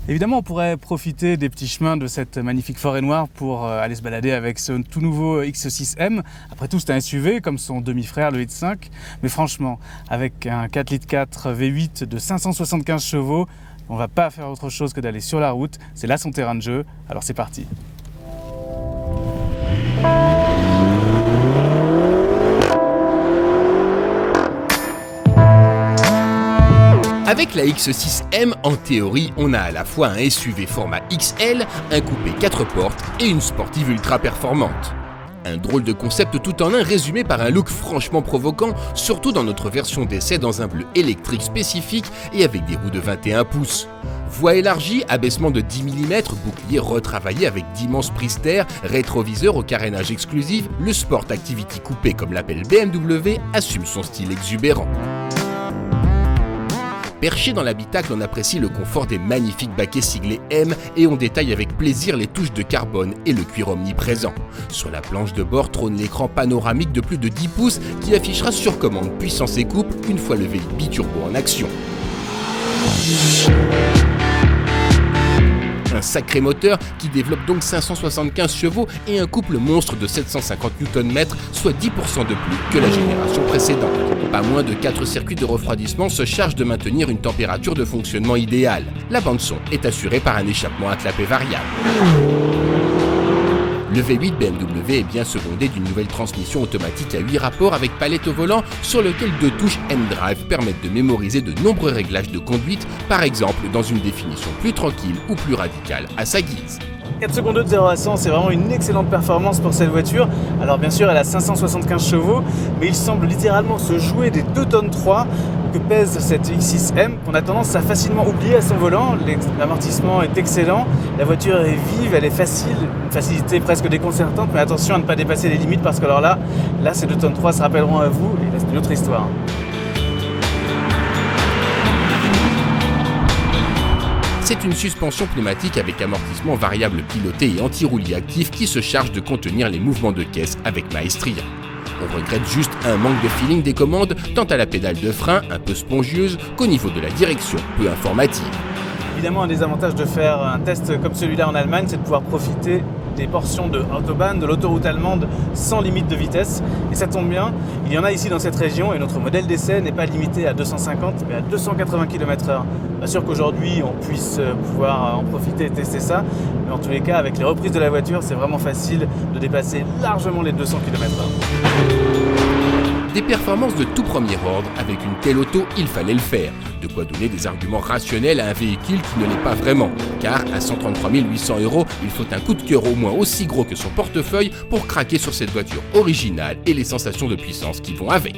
Évidemment, on pourrait profiter des petits chemins de cette magnifique forêt noire pour aller se balader avec ce tout nouveau X6M. Après tout, c'est un SUV comme son demi-frère, le X5. Mais franchement, avec un 4,4 litres V8 de 575 chevaux, on ne va pas faire autre chose que d'aller sur la route. C'est là son terrain de jeu. Alors c'est parti. Avec la X6M, en théorie, on a à la fois un SUV format XL, un coupé 4 portes et une sportive ultra performante. Un drôle de concept tout en un résumé par un look franchement provoquant, surtout dans notre version d'essai dans un bleu électrique spécifique et avec des roues de 21 pouces. Voie élargie, abaissement de 10 mm, bouclier retravaillé avec d'immenses prises terre, rétroviseur au carénage exclusif, le Sport Activity coupé comme l'appelle BMW assume son style exubérant. Perché dans l'habitacle, on apprécie le confort des magnifiques baquets siglés M et on détaille avec plaisir les touches de carbone et le cuir omniprésent. Sur la planche de bord trône l'écran panoramique de plus de 10 pouces qui affichera sur commande puissance et coupe une fois le V8 biturbo en action. Un sacré moteur qui développe donc 575 chevaux et un couple monstre de 750 Nm, soit 10% de plus que la génération précédente. Pas moins de 4 circuits de refroidissement se chargent de maintenir une température de fonctionnement idéale. La bande-son est assurée par un échappement à clapet variable. Le V8 BMW est bien secondé d'une nouvelle transmission automatique à 8 rapports avec palette au volant sur lequel 2 touches N-Drive permettent de mémoriser de nombreux réglages de conduite, par exemple dans une définition plus tranquille ou plus radicale à sa guise. 4 secondes de 0 à 100, c'est vraiment une excellente performance pour cette voiture. Alors bien sûr, elle a 575 chevaux, mais il semble littéralement se jouer des 2 tonnes 3 que pèse cette X6M, qu'on a tendance à facilement oublier à son volant. L'amortissement est excellent, la voiture est vive, elle est facile, une facilité presque déconcertante, mais attention à ne pas dépasser les limites parce que alors là ces 2 tonnes 3 se rappelleront à vous, et là c'est une autre histoire. C'est une suspension pneumatique avec amortissement variable piloté et anti-roulis actif qui se charge de contenir les mouvements de caisse avec maestria. On regrette juste un manque de feeling des commandes, tant à la pédale de frein, un peu spongieuse, qu'au niveau de la direction, peu informative. Évidemment, un des avantages de faire un test comme celui-là en Allemagne, c'est de pouvoir profiter des portions de Autobahn, de l'autoroute allemande, sans limite de vitesse. Et ça tombe bien, il y en a ici dans cette région et notre modèle d'essai n'est pas limité à 250 mais à 280 km/h. Pas sûr qu'aujourd'hui on puisse pouvoir en profiter et tester ça, mais en tous les cas, avec les reprises de la voiture, c'est vraiment facile de dépasser largement les 200 km/h. Des performances de tout premier ordre, avec une telle auto, il fallait le faire. De quoi donner des arguments rationnels à un véhicule qui ne l'est pas vraiment. Car à 133 800 €, il faut un coup de cœur au moins aussi gros que son portefeuille pour craquer sur cette voiture originale et les sensations de puissance qui vont avec.